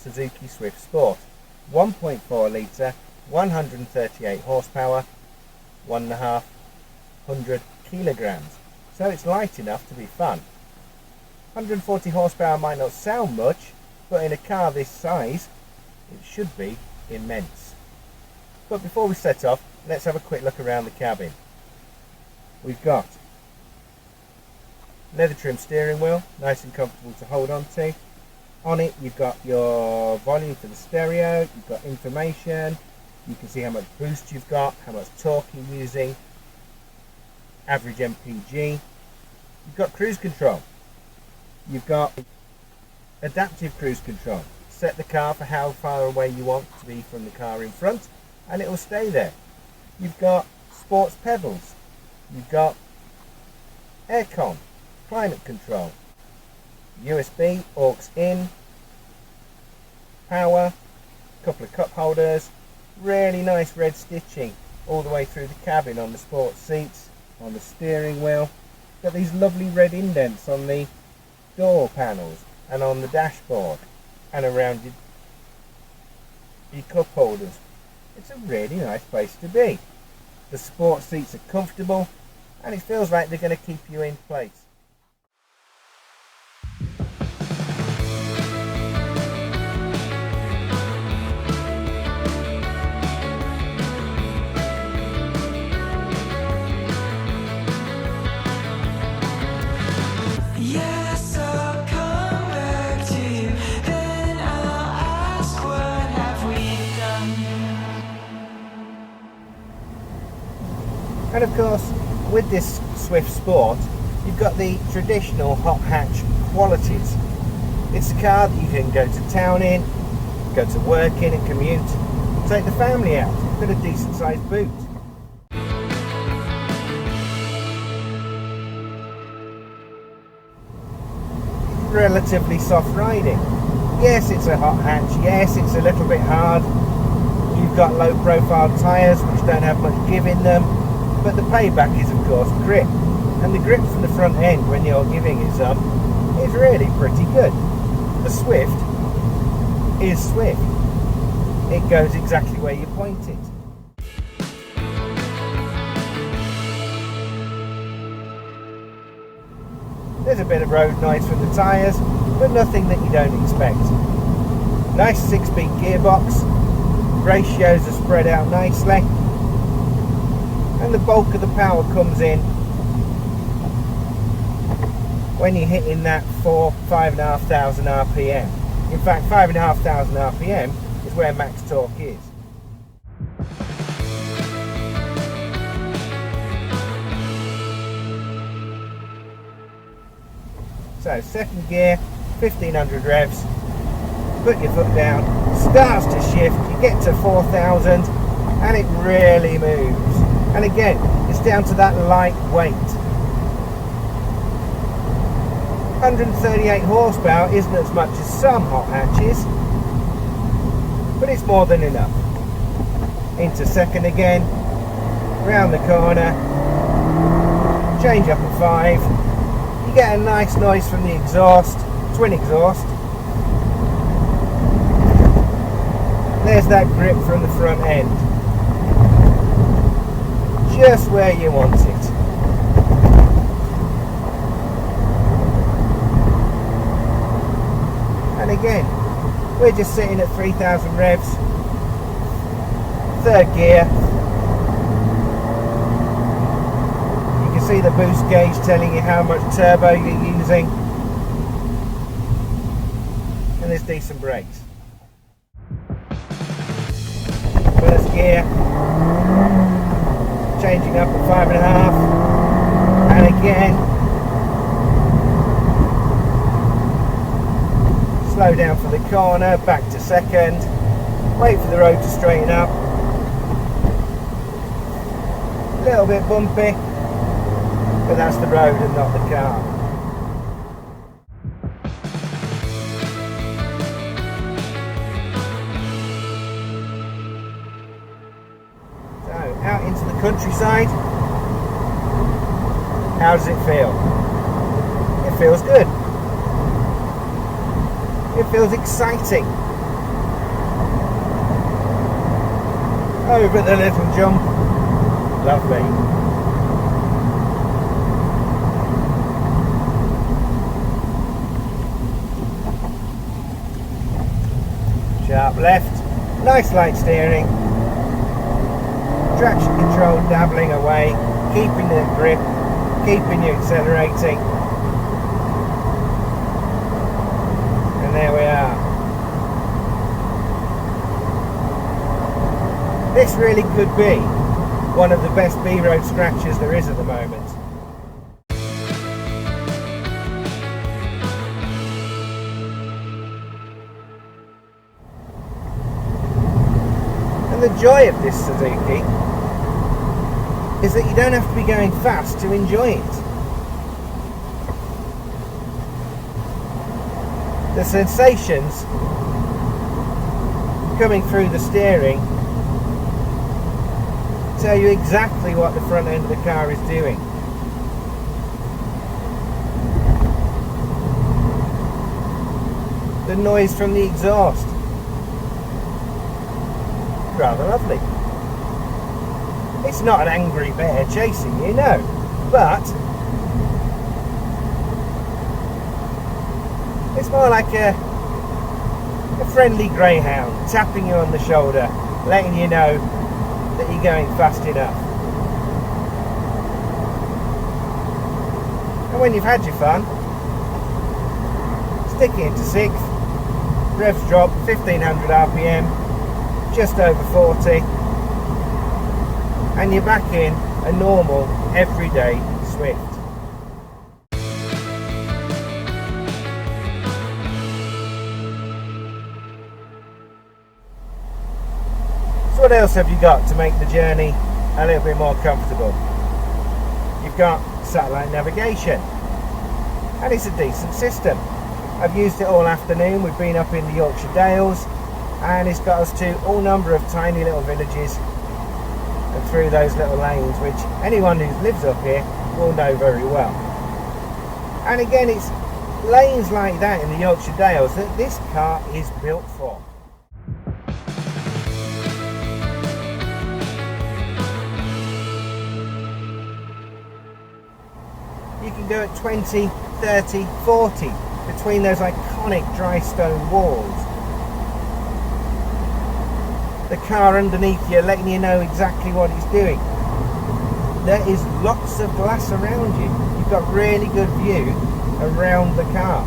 Suzuki Swift Sport. 1.4 litre, 138 horsepower, 1,500 kilograms. So it's light enough to be fun. 140 horsepower might not sound much, but in a car this size, it should be immense. But before we set off, let's have a quick look around the cabin. We've got leather trim steering wheel, nice and comfortable to hold on to. On it you've got your volume for the stereo, you've got information, you can see how much boost you've got, how much torque you're using, average MPG. You've got cruise control. You've got adaptive cruise control. Set the car for how far away you want to be from the car in front and it will stay there. You've got sports pedals. You've got aircon, climate control, USB, aux in, power, couple of cup holders, really nice red stitching all the way through the cabin on the sports seats, on the steering wheel. Got these lovely red indents on the door panels and on the dashboard and around your cup holders. It's a really nice place to be. The sports seats are comfortable and it feels like they're going to keep you in place. And of course, with this Swift Sport, you've got the traditional hot hatch qualities. It's a car that you can go to town in, go to work in and commute, take the family out. You've got a decent sized boot. Relatively soft riding. Yes, it's a hot hatch, yes, it's a little bit hard. You've got low profile tyres which don't have much give in them. But the payback is of course grip, and the grip from the front end when you're giving it some is really pretty good. The Swift is Swift. It goes exactly where you point it. There's a bit of road noise from the tyres, but nothing that you don't expect. Nice 6-speed gearbox, ratios are spread out nicely. And the bulk of the power comes in when you're hitting that 5,500 RPM. In fact, 5,500 RPM is where max torque is. So second gear, 1500 revs, put your foot down, starts to shift, you get to 4,000 and it really moves. And again, it's down to that light weight. 138 horsepower isn't as much as some hot hatches, but it's more than enough. Into second again, round the corner, change up a 5. You get a nice noise from the exhaust, twin exhaust. There's that grip from the front end. Just where you want it. And again, we're just sitting at 3,000 revs, third gear. You can see the boost gauge telling you how much turbo you're using, and there's decent brakes. First gear. Changing up at 5.5, and again slow down for the corner, back to second, wait for the road to straighten up, a little bit bumpy, but that's the road and not the car. Out into the countryside. How does it feel? It feels good. It feels exciting. Over the little jump. Lovely. Sharp left. Nice light steering. Traction control dabbling away. Keeping the grip. Keeping you accelerating. And there we are. This really could be one of the best B-road scratchers there is at the moment. And the joy of this Suzuki is that you don't have to be going fast to enjoy it. The sensations coming through the steering tell you exactly what the front end of the car is doing. The noise from the exhaust, rather lovely. It's not an angry bear chasing you, no, but it's more like a friendly greyhound tapping you on the shoulder, letting you know that you're going fast enough. And when you've had your fun, stick it into 6th, revs drop 1500 RPM, just over 40, and you're back in a normal everyday Swift. So what else have you got to make the journey a little bit more comfortable? You've got satellite navigation, and it's a decent system. I've used it all afternoon. We've been up in the Yorkshire Dales, and it's got us to all number of tiny little villages and through those little lanes, which anyone who lives up here will know very well. And again, it's lanes like that in the Yorkshire Dales that this car is built for. You can go at 20, 30, 40 between those iconic dry stone walls. The car underneath you letting you know exactly what it's doing. There is lots of glass around you. You've got really good view around the car.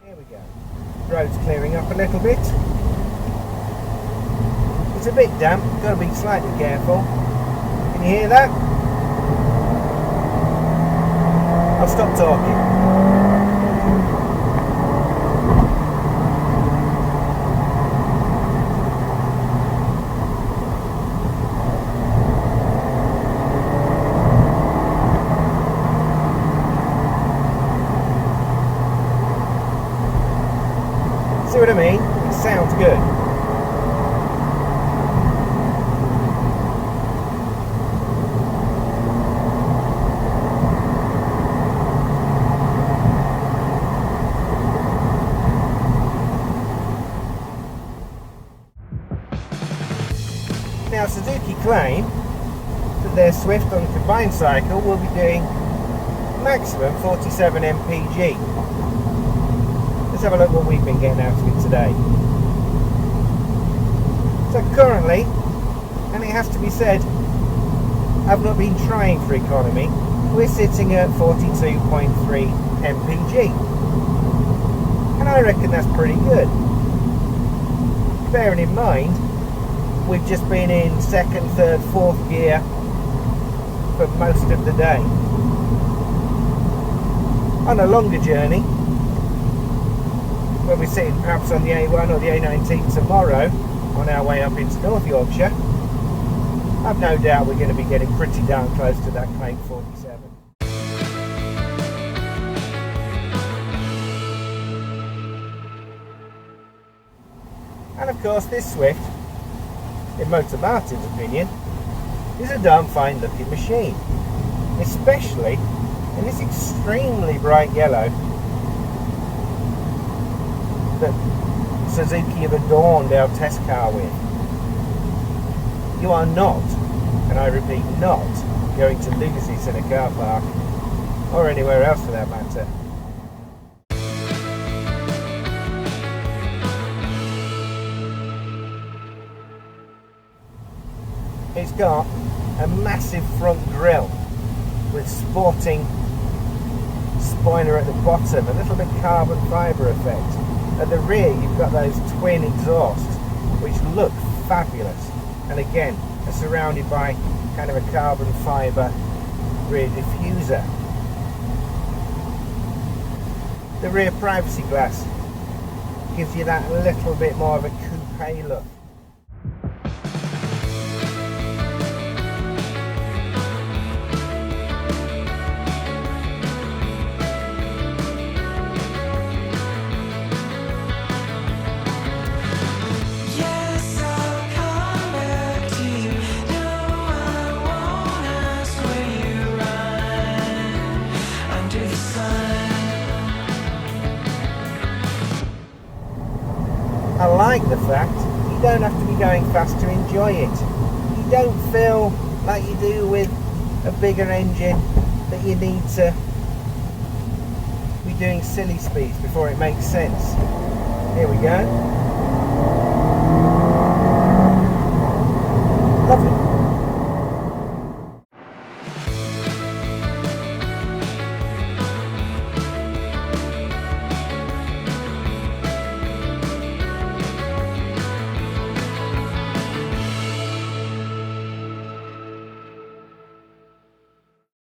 Here we go. Road's clearing up a little bit. It's a bit damp, got to be slightly careful. Can you hear that? I'll stop talking. See what I mean? It sounds good. Now Suzuki claim that their Swift on the combined cycle will be doing maximum 47 mpg. Let's have a look what we've been getting out of it today. So currently, and it has to be said, I've not been trying for economy, we're sitting at 42.3 mpg. And I reckon that's pretty good. Bearing in mind, we've just been in 2nd, 3rd, 4th gear for most of the day. On a longer journey, when we're sitting perhaps on the A1 or the A19 tomorrow on our way up into North Yorkshire, I've no doubt we're going to be getting pretty darn close to that claimed 47. And of course this Swift, in MotorMartin's opinion, is a darn fine looking machine, especially in this extremely bright yellow that Suzuki have adorned our test car with. You are not, and I repeat, not going to lose this in a car park, or anywhere else for that matter. It's got a massive front grille with sporting spoiler at the bottom, a little bit carbon fibre effect. At the rear you've got those twin exhausts which look fabulous, and again are surrounded by kind of a carbon fibre rear diffuser. The rear privacy glass gives you that little bit more of a coupe look. I like the fact you don't have to be going fast to enjoy it. You don't feel like you do with a bigger engine that you need to be doing silly speeds before it makes sense. Here we go.